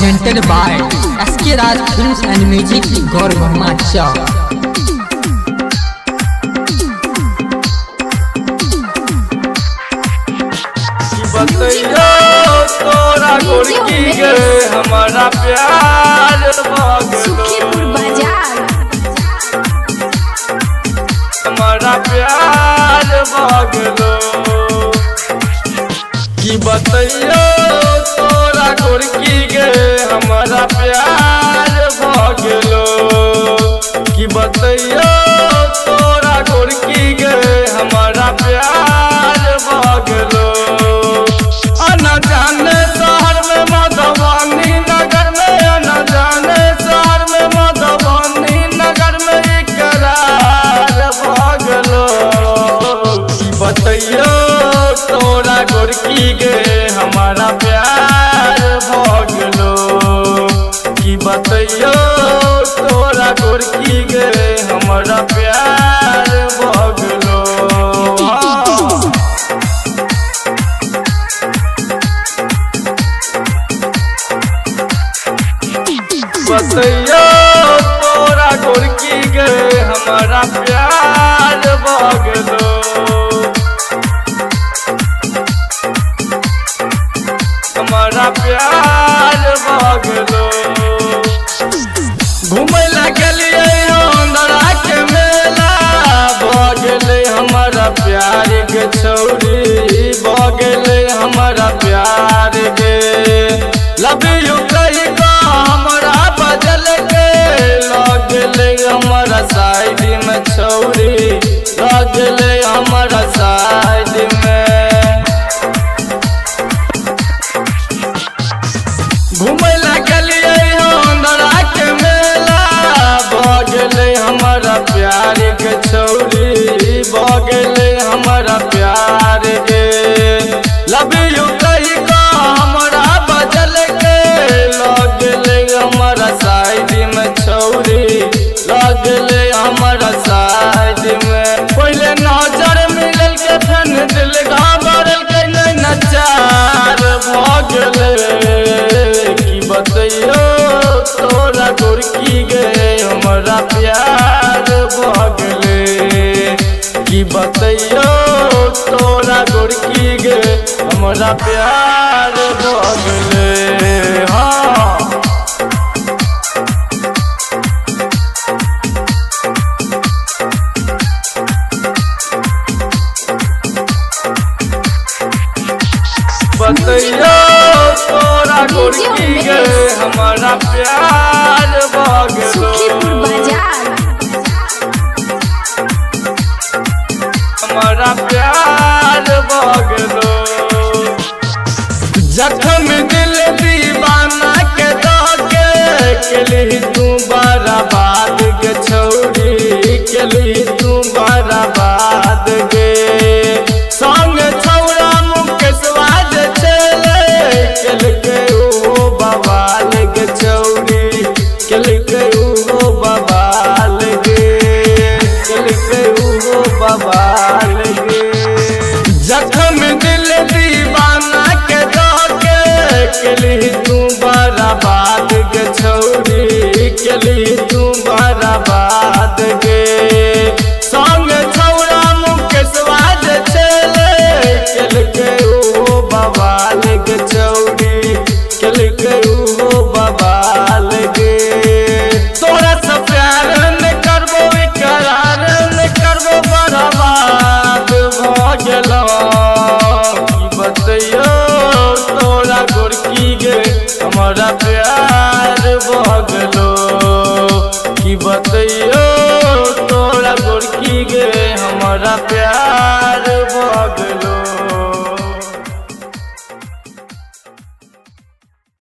presented by SK Raj Films and Music Gaur Mohammad Shah। बतैयो तोरा गोरकी गे हमारा प्यार सुखीपुर बाजार हमारा प्यार भागलो कि बतैयो तोरा गोरकी गे हमारा प्यार भागलो कि बतैयो तोरा गोरकी गे हमारा प्यार भागलो न जाने शहर में मधुबनी नगर में न जाने शहर में मधुबनी नगर में इकरार भागलो कि बतैयो तोरा गोरकी गे हमारा प्यार भागलो कि बतैयो तोरा गोरकी गे हमारा प्यार भागलो। बतैयो तोरा गोरकी गे हमारा प्यार भागलो हमारा प्यार भागलो घूमे लगलिए अंधरा के मेला भागले हमारा प्यार के छौरी भागले हमारा प्यार गे लव यू कही हमरा बदल के लगले हमारा साइड में छौरी लगले हमारा साइड में घूमे लगलिए अंधरा के मेला भगले हमारा प्यार के छौरी भगले हमारा प्यार गे लव यू कही हमरा बदल के लगले हमारा साइड में छौरी लगले हमारा साइड में पहले नजर मिलल के फन दिल घबरल के नहीं नचार भगले कि बतैयो तोरा गोरकी गे हमारा प्यार भगले कि बतैयो तोरा गोरकी गे हमारा प्यार भगले। हाँ बतैयो तोरा गोरकी गे हमारा प्यार भागलो सुखीपुर बाजार हमारा प्यार भागलो जख्म दिल दीवाना के दागे केली तू बर्बाद गे छौरी केली तू बर्बाद गे संग छौरा मुकेशवा जे चले केलके ओ बवाल गे छौरी केलके ओ बवाल गे केलके ओ बवाल गे जख्म दिल दीवाना के दागे केली तू बर्बाद गे छौरी केली तू बर्बाद गे संग छौरा मुकेशवा जे चले केलके ओ बवाल गे छौरी केलके ओ बवाल गे तोरा से प्यार न करबो इकरार न करबो बर्बाद भ गेलो कि बतैयो तोरा गोरकी गे हमारा प्यार भगलो कि बतैयो